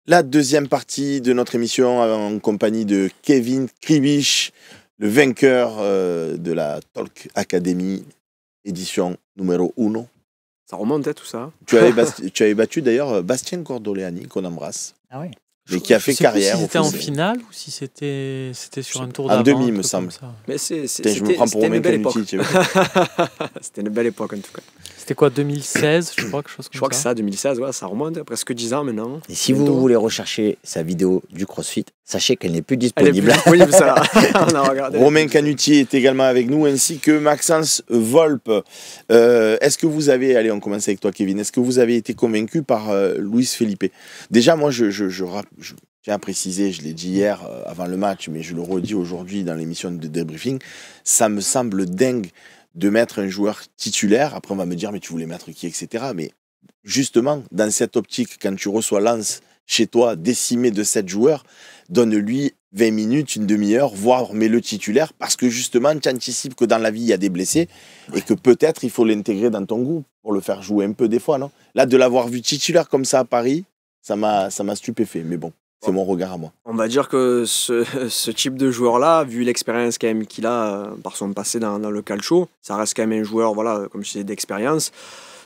La deuxième partie de notre émission en compagnie de Kevin Kribich, le vainqueur de la Talk Academy, édition numéro 1. Ça remonte tout ça. Tu avais battu d'ailleurs Bastien Cordoleani, qu'on embrasse. Ah oui. Mais qui a fait carrière. Si c'était en finale ou si c'était sur un tour en d'avant. En demi, me semble. Mais je me prends pour Romain Canuti. C'était une belle époque en tout cas. C'était quoi, 2016, je crois, quelque chose comme ça. Je crois que ça, 2016, ouais, ça remonte presque 10 ans maintenant. Et si vous voulez rechercher sa vidéo du CrossFit, sachez qu'elle n'est plus disponible. Elle est plus disponible, ça. Romain Canuti est également avec nous, ainsi que Maxence Volpe. Est-ce que vous avez, allez, on commence avec toi, Kevin, est-ce que vous avez été convaincu par Luis Felipe? Déjà, moi, je tiens à préciser, je l'ai dit hier avant le match, mais je le redis aujourd'hui dans l'émission de débriefing, ça me semble dingue de mettre un joueur titulaire. Après, on va me dire, mais tu voulais mettre qui, etc. Mais justement, dans cette optique, quand tu reçois Lens chez toi, décimé de 7 joueurs, donne-lui 20 minutes, une demi-heure, voire mets-le titulaire, parce que justement, tu anticipes que dans la vie, il y a des blessés, et que peut-être il faut l'intégrer dans ton groupe pour le faire jouer un peu des fois, non? Là, de l'avoir vu titulaire comme ça à Paris, ça m'a stupéfait, mais bon. C'est mon regard à moi. On va dire que ce type de joueur-là, vu l'expérience quand même qu'il a par son passé dans le calcio, ça reste quand même un joueur, voilà, comme je disais, d'expérience.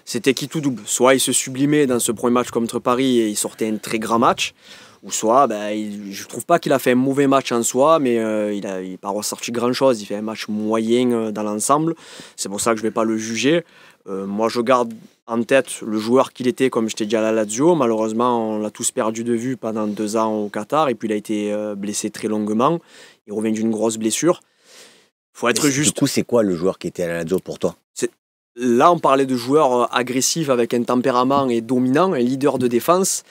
C'était qui tout double. Soit il se sublimait dans ce premier match contre Paris et il sortait un très grand match, ou soit je ne trouve pas qu'il a fait un mauvais match en soi, mais il n'a pas ressorti grand-chose. Il fait un match moyen dans l'ensemble. C'est pour ça que je ne vais pas le juger. Moi, je garde en tête le joueur qu'il était, comme je t'ai dit, à la Lazio. Malheureusement, on l'a tous perdu de vue pendant 2 ans au Qatar. Et puis, il a été blessé très longuement. Il revient d'une grosse blessure. Il faut être juste. Du coup, c'est quoi le joueur qui était à la Lazio pour toi? Là, on parlait de joueur agressif avec un tempérament et dominant, un leader de défense.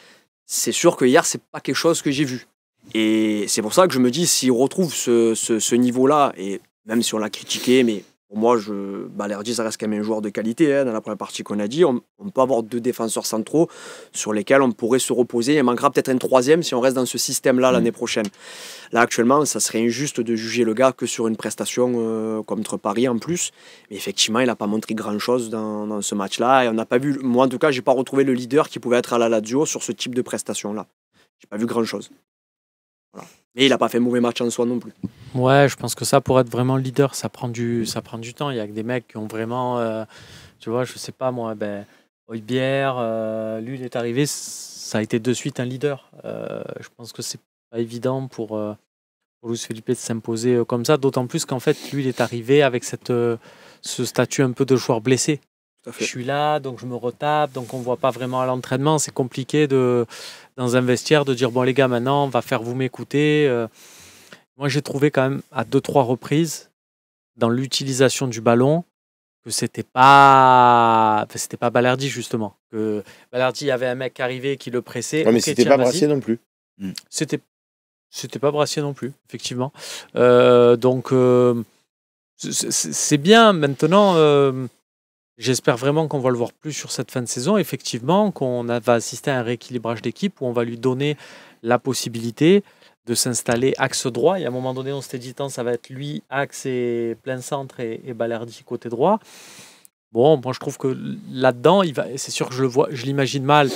C'est sûr que hier, c'est pas quelque chose que j'ai vu. Et c'est pour ça que je me dis, s'il retrouve ce niveau-là, et même si on l'a critiqué, mais pour moi, Balerdi, ça reste quand même un joueur de qualité. Dans la première partie qu'on a dit, on peut avoir 2 défenseurs centraux sur lesquels on pourrait se reposer. Il manquera peut-être un 3e si on reste dans ce système-là l'année prochaine. Là, actuellement, ça serait injuste de juger le gars que sur une prestation contre Paris en plus. Mais effectivement, il n'a pas montré grand-chose dans ce match-là. Et on n'a pas vu, moi en tout cas, je n'ai pas retrouvé le leader qui pouvait être à la Lazio sur ce type de prestation-là. Je n'ai pas vu grand-chose. Voilà. Mais il n'a pas fait un mauvais match en soi non plus. Ouais, je pense que ça, pour être vraiment leader, ça prend du temps. Il y a que des mecs qui ont vraiment, tu vois, je sais pas moi, Højbjerg, lui, il est arrivé, ça a été de suite un leader. Je pense que c'est pas évident pour Luis Felipe de s'imposer comme ça, d'autant plus qu'en fait, lui, il est arrivé avec ce statut un peu de joueur blessé. Je suis là, donc je me retape, donc on ne voit pas vraiment à l'entraînement. C'est compliqué dans un vestiaire de dire, bon les gars, maintenant, on va faire vous m'écouter. Moi, j'ai trouvé quand même à 2-3 reprises, dans l'utilisation du ballon, que c'était pas Balerdi, justement. Que Balerdi, il y avait un mec qui arrivait, qui le pressait. Ouais, mais c'était pas Brassier non plus. C'était pas Brassier non plus, effectivement. Donc, c'est bien. Maintenant... J'espère vraiment qu'on va le voir plus sur cette fin de saison. Effectivement, qu'on va assister à un rééquilibrage d'équipe où on va lui donner la possibilité de s'installer axe droit. Et à un moment donné, on s'était dit, ça va être lui, axe et plein centre et Balerdi côté droit. Bon, moi je trouve que là-dedans, c'est sûr que je l'imagine mal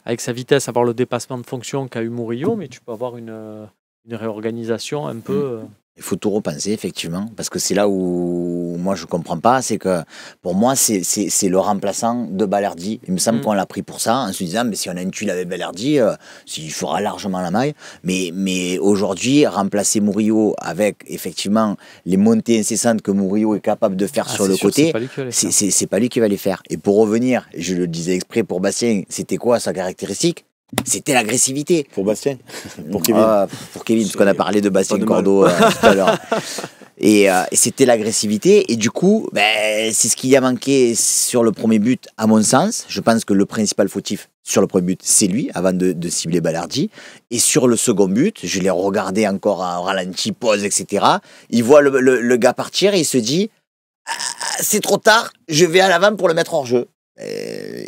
avec sa vitesse, avoir le dépassement de fonction qu'a eu Murillo, mais tu peux avoir une réorganisation un peu... Il faut tout repenser, effectivement, parce que c'est là où moi je comprends pas, c'est que pour moi c'est le remplaçant de Balerdi. Il me semble qu'on l'a pris pour ça, en se disant mais si on a une tuile avec Balerdi, il fera largement la maille. Mais aujourd'hui, remplacer Murillo avec effectivement les montées incessantes que Murillo est capable de faire sur le côté, c'est pas lui qui va les faire. Et pour revenir, je le disais exprès pour Bastien, c'était quoi sa caractéristique? C'était l'agressivité. Pour Bastien. Pour Kevin. Pour Kevin, parce qu'on a parlé de Bastien Cordo tout à l'heure. Et c'était l'agressivité. Et du coup, c'est ce qui a manqué sur le premier but, à mon sens. Je pense que le principal fautif sur le premier but, c'est lui, avant de cibler Balerdi. Et sur le second but, je l'ai regardé encore en ralenti, pause, etc. Il voit le gars partir et il se dit c'est trop tard, je vais à l'avant pour le mettre hors jeu.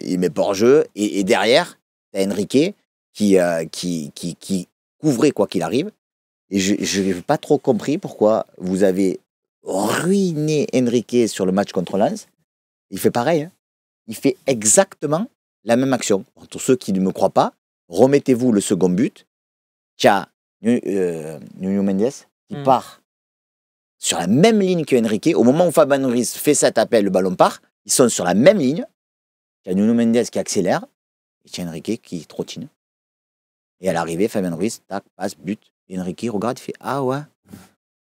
Il met pas hors jeu. Et derrière, t'as Enrique qui couvrait quoi qu'il arrive. Et je n'ai pas trop compris pourquoi vous avez ruiné Enrique sur le match contre Lens. Il fait pareil. Il fait exactement la même action. Pour tous ceux qui ne me croient pas, remettez-vous le second but, tu as Nuno Mendes qui part sur la même ligne que Enrique. Au moment où Fabian Ruiz fait cet appel, le ballon part, ils sont sur la même ligne. Tu as Nuno Mendes qui accélère et tu as Enrique qui trottine. Et à l'arrivée, Fabian Ruiz, tac, passe, but. Et Enrique regarde, il fait ah ouais.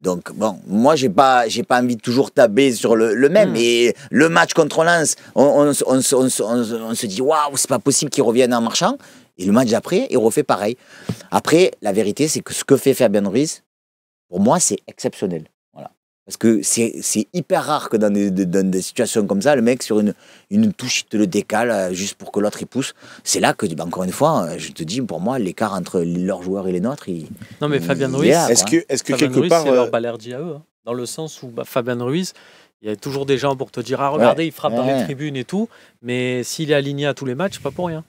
Donc bon, moi j'ai pas envie de toujours taper sur le même. Et le match contre Lens, on se dit waouh, c'est pas possible qu'il revienne en marchant. Et le match d'après, il refait pareil. Après, la vérité, c'est que ce que fait Fabian Ruiz, pour moi, c'est exceptionnel. Voilà. Parce que c'est hyper rare que dans des situations comme ça, le mec, sur une touche, il te le décale juste pour que l'autre il pousse. C'est là que, encore une fois, je te dis, pour moi, l'écart entre leurs joueurs et les nôtres, non, mais Fabian Ruiz, est-ce que Fabian quelque Ruiz, part. c'est leur Balerdi à eux. Hein, dans le sens où Fabian Ruiz, il y a toujours des gens pour te dire ah, regardez, il frappe dans les tribunes et tout. Mais s'il est aligné à tous les matchs, c'est pas pour rien.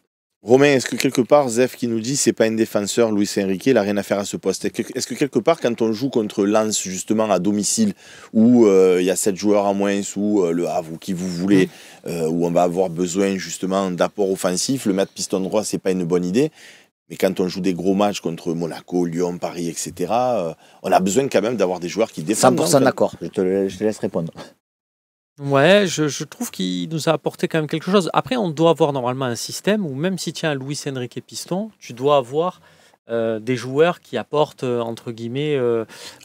Romain, est-ce que quelque part, Zef qui nous dit c'est pas un défenseur, Luis Enrique, il n'a rien à faire à ce poste. Est-ce que quelque part, quand on joue contre Lens, justement à domicile, où il y a 7 joueurs en moins, ou le Havre, ou qui vous voulez, où on va avoir besoin justement d'apport offensif, le mettre piston droit, c'est pas une bonne idée. Mais quand on joue des gros matchs contre Monaco, Lyon, Paris, etc., on a besoin quand même d'avoir des joueurs qui défendent. 100% d'accord, je te laisse répondre. Ouais, je trouve qu'il nous a apporté quand même quelque chose. Après, on doit avoir normalement un système où même si tu as un Luis Enrique piston, tu dois avoir des joueurs qui apportent, entre guillemets...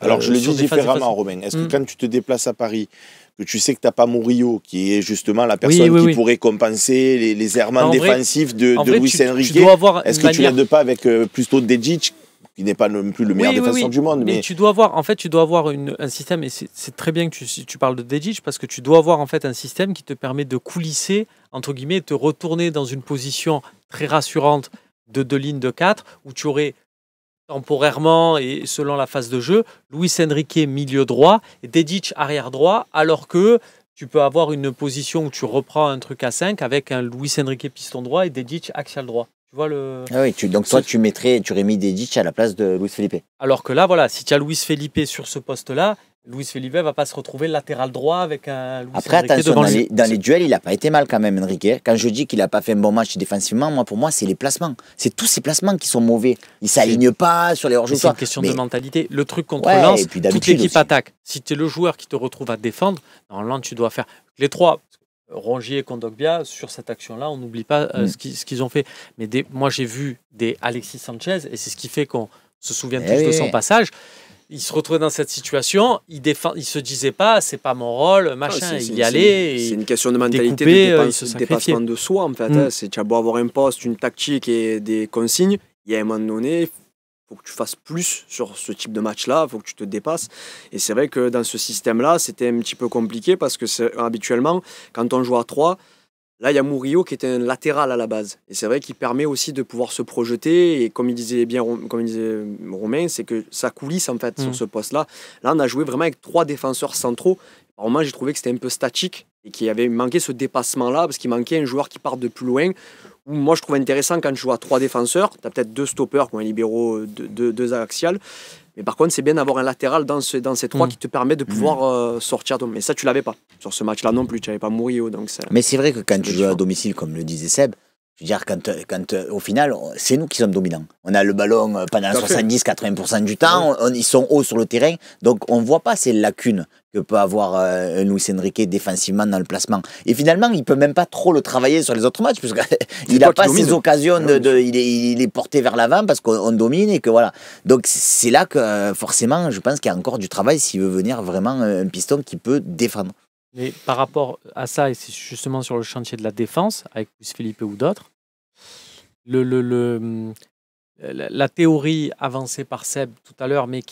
Alors, je le dis différemment, Romain. Est-ce que quand tu te déplaces à Paris, que tu sais que tu n'as pas Murillo, qui est justement la personne qui pourrait compenser les errements défensifs de Luis Enrique, est-ce que tu l'aides pas avec plutôt Dejic, qui n'est pas non plus le meilleur défenseur du monde. Mais tu dois avoir, un système, et c'est très bien que tu parles de Dejic, parce que tu dois avoir en fait un système qui te permet de coulisser, entre guillemets, de te retourner dans une position très rassurante de 2 lignes de 4, où tu aurais temporairement, et selon la phase de jeu, Luis Enrique milieu droit, et Dejic arrière droit, alors que tu peux avoir une position où tu reprends un truc à 5 avec un Luis Enrique piston droit et Dejic axial droit. Tu vois Ah oui, donc toi, tu aurais mis Dejic à la place de Luis Felipe. Alors que là, voilà, si tu as Luis Felipe sur ce poste-là, Luis Felipe va pas se retrouver latéral droit avec un Luis Après, Enrique attention, devant dans les duels, il n'a pas été mal quand même, Enrique. Quand je dis qu'il n'a pas fait un bon match défensivement, pour moi, c'est les placements. C'est tous ces placements qui sont mauvais. Il ne s'aligne pas sur les hors-jeux. C'est une question de mentalité. Le truc contre Lens, toute l'équipe attaque. Si tu es le joueur qui te retrouve à défendre, normalement, tu dois faire les 3. Rongier et Kondogbia, sur cette action-là, on n'oublie pas ce qu'ils ont fait. Mais moi, j'ai vu des Alexis Sanchez, et c'est ce qui fait qu'on se souvient tous de son passage. Il se retrouvait dans cette situation, il se disait pas, c'est pas mon rôle, machin, il y allait. C'est une question de mentalité, de dépassement de soi, en fait. Tu as beau avoir un poste, une tactique et des consignes, il y a un moment donné, faut que tu fasses plus sur ce type de match-là, il faut que tu te dépasses. Et c'est vrai que dans ce système-là, c'était un petit peu compliqué parce que habituellement, quand on joue à 3, là, il y a Murillo qui est un latéral à la base. Et c'est vrai qu'il permet aussi de pouvoir se projeter. Et comme il disait Romain, c'est que ça coulisse en fait sur ce poste-là. Là, on a joué vraiment avec 3 défenseurs centraux. Par moment, j'ai trouvé que c'était un peu statique et qu'il avait manqué ce dépassement-là parce qu'il manquait un joueur qui part de plus loin. Moi, je trouve intéressant quand tu joues à 3 défenseurs, tu as peut-être 2 stoppers, un libéraux, 2 axiales. Mais par contre, c'est bien d'avoir un latéral dans ces 3 qui te permet de pouvoir sortir. Mais ça, tu l'avais pas. Sur ce match-là non plus, tu n'avais pas Murillo. Mais c'est vrai que quand tu joues à domicile, comme le disait Seb, je veux dire, quand au final, c'est nous qui sommes dominants. On a le ballon pendant 70-80% du temps, ils sont hauts sur le terrain, donc on ne voit pas ces lacunes que peut avoir un Luis Enrique défensivement dans le placement. Et finalement, il ne peut même pas trop le travailler sur les autres matchs, parce qu'il n'a pas ces occasions, il est porté vers l'avant parce qu'on domine, et que voilà. Donc c'est là que forcément, je pense qu'il y a encore du travail s'il veut venir vraiment un piston qui peut défendre. Mais par rapport à ça, et c'est justement sur le chantier de la défense, avec Luis Felipe ou d'autres, la théorie avancée par Seb tout à l'heure, mais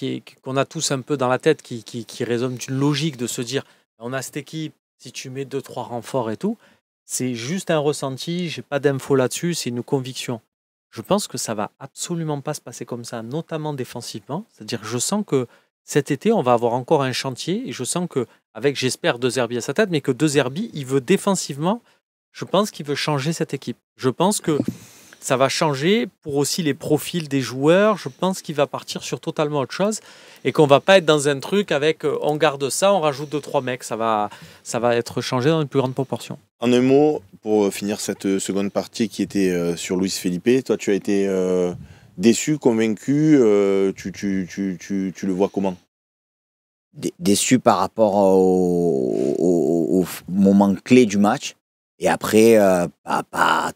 qu'on a tous un peu dans la tête, qui résonne d'une logique de se dire, on a cette équipe, si tu mets 2-3 renforts et tout, c'est juste un ressenti, j'ai pas d'infos là-dessus, c'est une conviction. Je pense que ça va absolument pas se passer comme ça, notamment défensivement. C'est-à-dire, je sens que cet été, on va avoir encore un chantier, et je sens que, avec, j'espère, De Zerbi à sa tête, mais que De Zerbi, il veut défensivement, je pense qu'il veut changer cette équipe. Je pense que ça va changer pour aussi les profils des joueurs. Je pense qu'il va partir sur totalement autre chose et qu'on va pas être dans un truc avec on garde ça, on rajoute 2-3 mecs. Ça va être changé dans une plus grande proportion. En un mot, pour finir cette seconde partie qui était sur Luis Felipe, toi tu as été déçu, convaincu, tu le vois comment? Déçu par rapport au moment clé du match. Et après, pas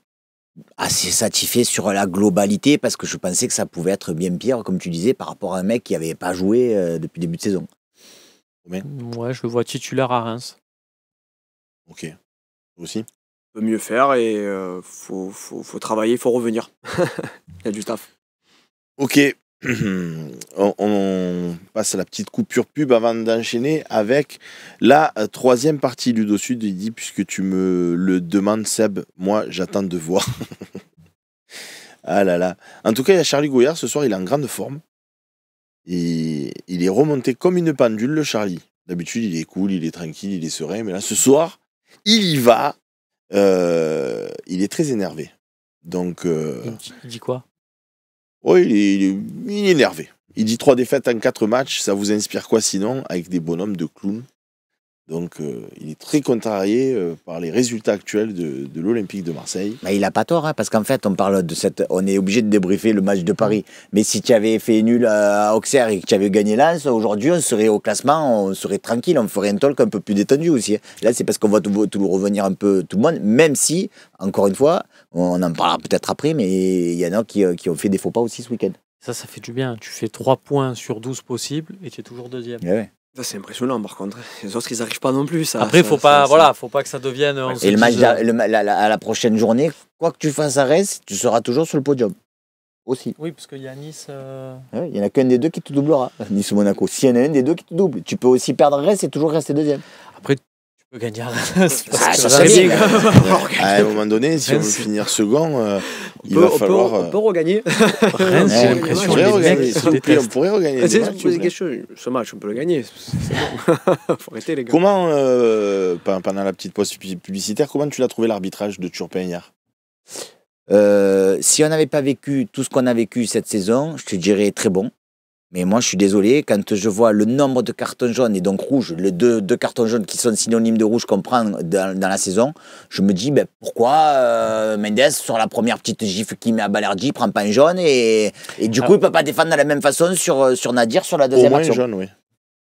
assez satisfait sur la globalité parce que je pensais que ça pouvait être bien pire, comme tu disais, par rapport à un mec qui n'avait pas joué depuis le début de saison. Ouais, je le vois titulaire à Reims. Ok. Aussi. On peut mieux faire et faut travailler, il faut revenir. Il y a du taf. Ok. On passe à la petite coupure pub avant d'enchaîner avec la troisième partie Ludo Sud. Il dit, puisque tu me le demandes, Seb, moi j'attends de voir. Ah là là. En tout cas, il y a Charlie Gouillard ce soir, il est en grande forme. Et il est remonté comme une pendule, le Charlie. D'habitude, il est cool, il est tranquille, il est serein. Mais là, ce soir, il y va. Il est très énervé. Donc. Il dit quoi? Oui, il est énervé. Il dit 3 défaites en 4 matchs. Ça vous inspire quoi sinon? Avec des bonhommes de clowns. Donc, il est très contrarié par les résultats actuels de l'Olympique de Marseille. Bah, il n'a pas tort, hein, parce qu'en fait, on est obligé de débriefer le match de Paris. Mais si tu avais fait nul à Auxerre et que tu avais gagné Lens, aujourd'hui, on serait au classement, on serait tranquille, on ferait un talk un peu plus détendu aussi. Là, c'est parce qu'on va tout revenir un peu tout le monde, même si, encore une fois, on en parlera peut-être après, mais il y en a qui ont fait des faux pas aussi ce week-end. Ça fait du bien. Tu fais 3 points sur 12 possibles et tu es toujours deuxième. Ouais. Ça, c'est impressionnant par contre. Les autres, ils n'arrivent pas non plus. Après, il faut pas que ça devienne. Et le match à la prochaine journée, quoi que tu fasses à Reims, tu seras toujours sur le podium. Aussi. Oui, parce qu'il y a Nice. Ouais, il n'y en a qu'un des deux qui te doublera. Nice ou Monaco. S'il y en a un des deux qui te double, tu peux aussi perdre Reims et toujours rester deuxième. Après, tu peux gagner à Reims. Ça serait bien. À un moment donné, si on veut finir second, il va falloir. On peut regagner. Reims, j'ai l'impression on pourrait regagner. Ce match, on peut le gagner. Faut arrêter, les gars. Comment, pendant la petite pause publicitaire, comment tu l'as trouvé l'arbitrage de Turpin hier? Si on n'avait pas vécu tout ce qu'on a vécu cette saison, je te dirais très bon. Mais moi, je suis désolé, quand je vois le nombre de cartons jaunes et donc rouges, les deux cartons jaunes qui sont synonymes de rouge qu'on prend dans la saison, je me dis pourquoi Mendes, sur la première petite gifle qu'il met à Balerdi, prend pas un jaune et du coup, il peut pas défendre de la même façon sur Nadir sur la deuxième action. Au moins jaune, oui.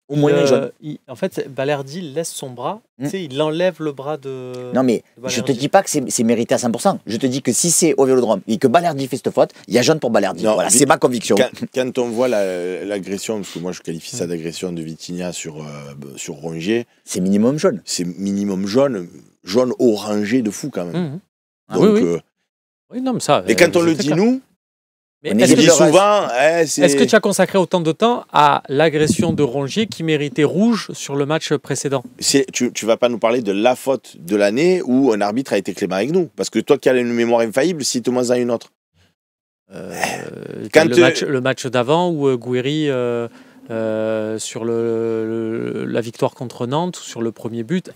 Au moins un jaune. En fait, Balerdi laisse son bras, il enlève le bras de. Non, mais je te dis pas que c'est mérité à 100%. Je te dis que si c'est au Vélodrome et que Balerdi fait cette faute, il y a jaune pour Balerdi. Non, voilà, c'est ma conviction. Quand on voit l'agression, parce que moi je qualifie ça d'agression de Vitinha sur Rongier. C'est minimum jaune. C'est minimum jaune orangé de fou quand même. Donc, oui, non, mais ça. Et quand on le dit clair. Nous. Mais on dit souvent. Est-ce que tu as consacré autant de temps à l'agression de Rongier qui méritait rouge sur le match précédent? Tu vas pas nous parler de la faute de l'année où un arbitre a été clément avec nous. Parce que toi qui as une mémoire infaillible, cite-moi une autre. Le match d'avant où Gouiri, sur la victoire contre Nantes, sur le premier but,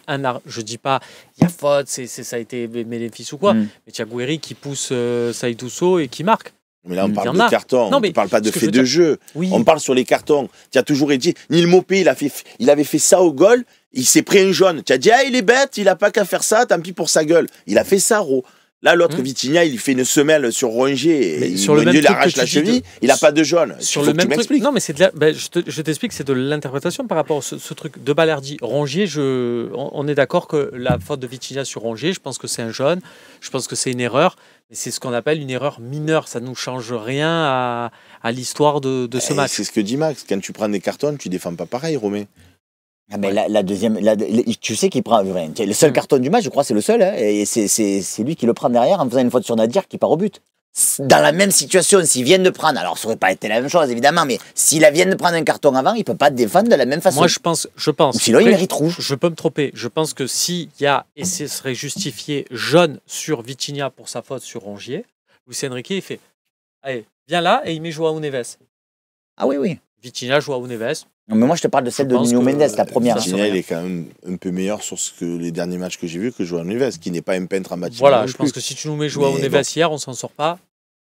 je dis pas il y a faute, ça a été bénéfice ou quoi, mais tu as Gouiri qui pousse Saïd Ousso et qui marque. Mais là, on parle de carton, on ne parle pas de fait de jeu. Oui. On parle sur les cartons. Tu as toujours dit, Neil Maupay, il avait fait ça au goal, il s'est pris un jaune. Tu as dit, il est bête, il n'a pas qu'à faire ça, tant pis pour sa gueule. Il a fait ça, Ro. Là, l'autre, Vitinha, il fait une semelle sur Rongier et il arrache la cheville, il n'a pas de jaune. Sur le même truc. Non, mais je t'explique, c'est de l'interprétation par rapport à ce truc de Balerdi. Rongier, on est d'accord que la faute de Vitinha sur Rongier, je pense que c'est un jaune, je pense que c'est une erreur. Mais c'est ce qu'on appelle une erreur mineure. Ça ne nous change rien à l'histoire de ce match. C'est ce que dit Max. Quand tu prends des cartons, tu ne défends pas pareil, Romain. Ah ben la deuxième, tu sais qu'il prend le seul carton du match, je crois, c'est le seul. Hein, et c'est lui qui le prend derrière en faisant une faute sur Nadir qui part au but. Dans la même situation, s'ils viennent de prendre, alors ça aurait pas été la même chose évidemment, mais s'ils viennent de prendre un carton avant, il peut pas défendre de la même façon. Moi je pense. Ou sinon il mérite rouge. Je peux me tromper. Je pense que s'il y a, et ce serait justifié, jaune sur Vitinha pour sa faute sur Rongier, Luis Enrique il fait, allez, viens là et il met João Neves. Ah oui. Vitinha, João Neves. Non, mais moi je te parle de celle de Nuno Mendes, la première. Vitinha, il est quand même un peu meilleur sur les derniers matchs que j'ai vus que João Neves, qui n'est pas un peintre en bâtiment. Voilà, je pense que si tu nous mets João Neves hier, on s'en sort pas.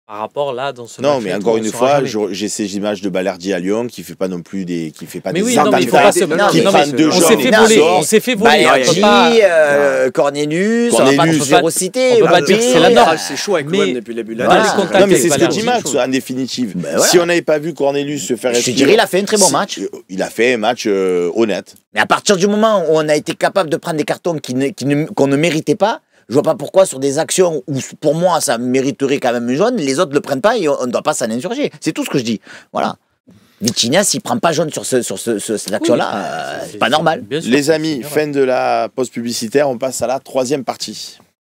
par rapport là dans ce Non, match, mais on encore une saura fois, jamais. j'ai ces images de Balerdi à Lyon qui fait pas non plus qui fait pas Mais des oui, non, mais il faut pas se attentats, qui non, prend mais deux on jaunes s'est fait et voler, sort. On s'est fait voler. Balerdi, On peut pas- Cornelius, on va pas Cornelius. tous les reciter. On peut pas dire que c'est la norme. Ah, c'est chaud avec Mais- Coman depuis le début de Dans l'année. les Voilà. contacts Non, mais avec c'est ce que Balerdi, dit Max en définitive. Ben voilà. Si on n'avait pas vu Cornelius se faire Je te respirer, dirais, il a fait un très bon match. Il a fait un match honnête. Mais à partir du moment où on a été capable de prendre des cartons qu'on ne méritait pas, je vois pas pourquoi sur des actions où pour moi ça mériterait quand même un jaune, les autres ne le prennent pas et on ne doit pas s'en insurger. C'est tout ce que je dis. Voilà. Vitinha, s'il prend pas jaune sur cette action-là, c'est pas normal. Bien sûr, Les c'est amis, une erreur. fin de la pause publicitaire, on passe à la troisième partie.